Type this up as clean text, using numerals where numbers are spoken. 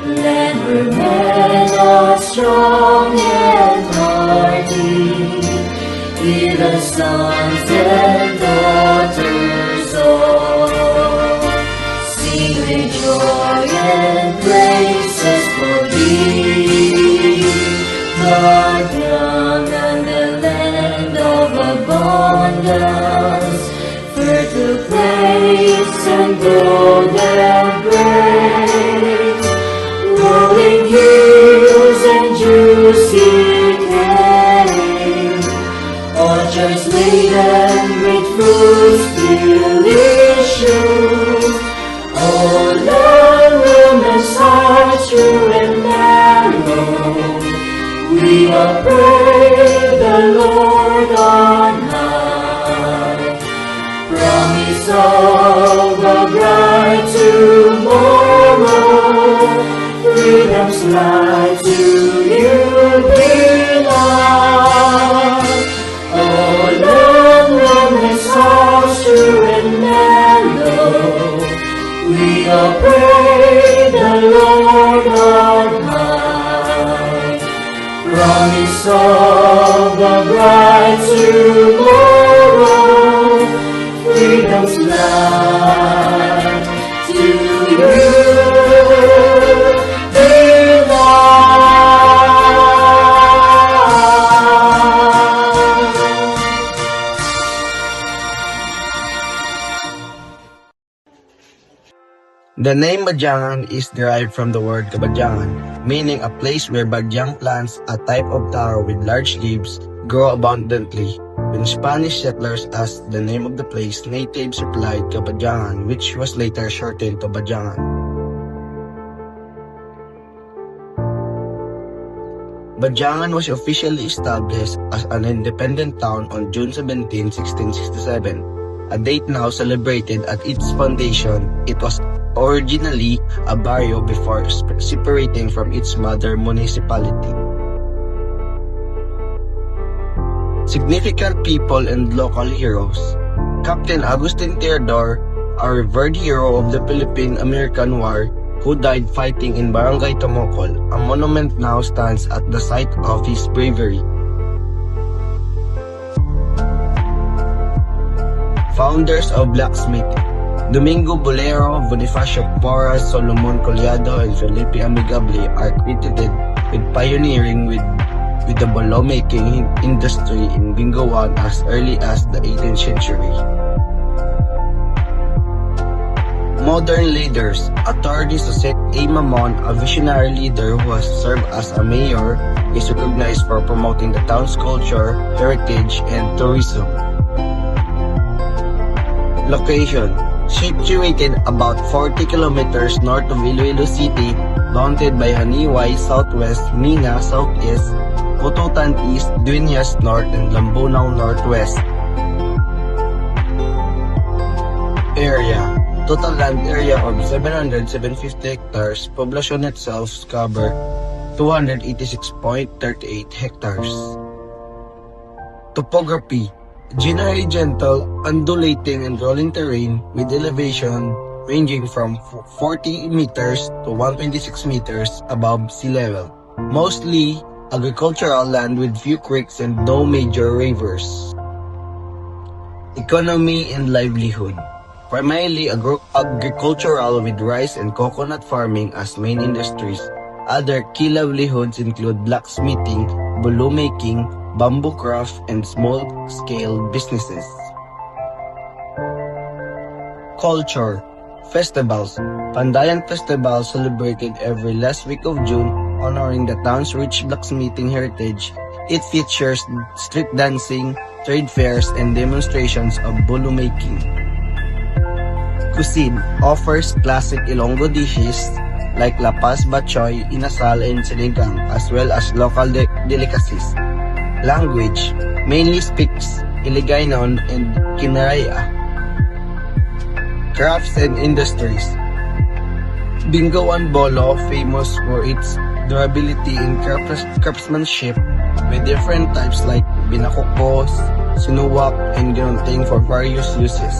Let her men are strong and hardy, be the sons and daughters all. Sing with joy and praises for thee, the ground and the land of abundance, fertile place and golden grain, rolling hills and juicy cane, orchards laden with fruits delicious, all the wilderness hearts true and narrow. We will praise the Lord on high. Promise of a bright tomorrow, freedom's light to you belong. Oh, long, wilderness house true and mellow, we will praise the Lord on high. Promise of a bright tomorrow, freedom's light to you belong. The name Badyangan is derived from the word Kabadyangan, meaning a place where badyang plants, a type of taro with large leaves, grow abundantly. When Spanish settlers asked the name of the place, natives replied Kabadyangan, which was later shortened to Badyangan. Badyangan was officially established as an independent town on June 17, 1667, a date now celebrated at its foundation. It was originally a barrio before separating from its mother municipality. Significant people and local heroes. Captain Agustin Teodoro, a revered hero of the Philippine-American War, who died fighting in Barangay Tomokol. A monument now stands at the site of his bravery. Founders of blacksmithing: Domingo Bolero, Bonifacio Porras, Solomon Collado, and Felipe Amigable are credited with pioneering with the bolo-making industry in Bingoan as early as the 18th century. Modern leaders: Attorney Jose A. Mamon, a visionary leader who has served as a mayor, is recognized for promoting the town's culture, heritage, and tourism. Location: situated about 40 kilometers north of Iloilo City, bounded by Haniway southwest, Mina southeast, Pututan east, Dueñas north, and Lambunaw northwest. Area: total land area of 750 hectares. Population itself cover 286.38 hectares. Topography: generally gentle, undulating and rolling terrain with elevation ranging from 40 meters to 126 meters above sea level. Mostly agricultural land with few creeks and no major rivers. Economy and livelihood: primarily agricultural with rice and coconut farming as main industries. Other key livelihoods include blacksmithing, bolo making, bamboo craft, and small-scale businesses. Culture: festivals. Pandayan Festival, celebrated every last week of June, honoring the town's rich blacksmithing heritage. It features street dancing, trade fairs, and demonstrations of bolo making. Cuisine: offers classic Ilonggo dishes like lapas, batchoy, inasal, and sinigang, as well as local delicacies. Language: mainly speaks Iligaynon and Kinaraya. Crafts and industries: Bingoan Bolo, famous for its durability in craftsmanship, with different types like binakokos, sinuwak, and ginunting for various uses.